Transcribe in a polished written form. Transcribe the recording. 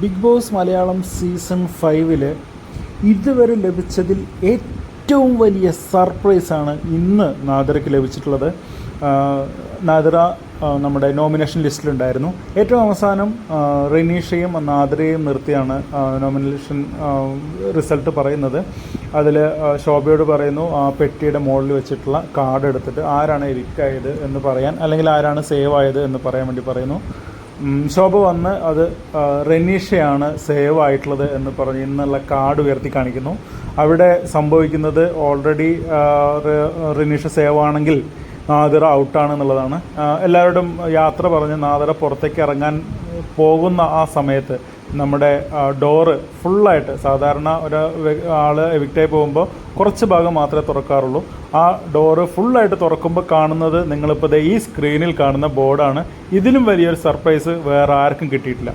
Big boss Malayalam season 5 ഇതുവരെ ലഭിച്ചതിൽ ഏറ്റവും വലിയ സർപ്രൈസാണ് ഇന്ന് നാദിറയ്ക്ക് ലഭിച്ചിട്ടുള്ളത്. നാദിറ നമ്മുടെ നോമിനേഷൻ ലിസ്റ്റിലുണ്ടായിരുന്നു. ഏറ്റവും അവസാനം റെനീഷയും നാദിറയും നിർത്തിയാണ് നോമിനേഷൻ റിസൾട്ട് പറയുന്നത്. അതിൽ ശോഭയോട് പറയുന്നു ആ പെട്ടിയുടെ മുകളിൽ വെച്ചിട്ടുള്ള കാർഡ് എടുത്തിട്ട് ആരാണ് എവിക്റ്റായത് എന്ന് പറയാൻ, അല്ലെങ്കിൽ ആരാണ് സേവ് ആയത് എന്ന് പറയാൻ വേണ്ടി പറയുന്നു. ശോഭ വന്ന് അത് റെനീഷയാണ് സേവ് ആയിട്ടുള്ളത് എന്ന് പറഞ്ഞ് ഇന്നുള്ള കാർഡ് ഉയർത്തി കാണിക്കുന്നു. അവിടെ സംഭവിക്കുന്നത് ഓൾറെഡി റെനീഷ സേവ് ആണെങ്കിൽ നാദിറ ഔട്ടാണെന്നുള്ളതാണ്. എല്ലാവരോടും യാത്ര പറഞ്ഞ് നാദിറ പുറത്തേക്ക് ഇറങ്ങാൻ പോകുന്ന ആ സമയത്ത് നമ്മുടെ ഡോറ് ഫുള്ളായിട്ട്, സാധാരണ ആൾ എവിക്റ്റായി പോകുമ്പോൾ കുറച്ച് ഭാഗം മാത്രമേ തുറക്കാറുള്ളൂ. ആ ഡോറ് ഫുള്ളായിട്ട് തുറക്കുമ്പോൾ കാണുന്നത് നിങ്ങളിപ്പോൾ ഈ സ്ക്രീനിൽ കാണുന്ന ബോർഡാണ്. ഇതിലും വലിയൊരു സർപ്രൈസ് വേറെ ആർക്കും കിട്ടിയിട്ടില്ല.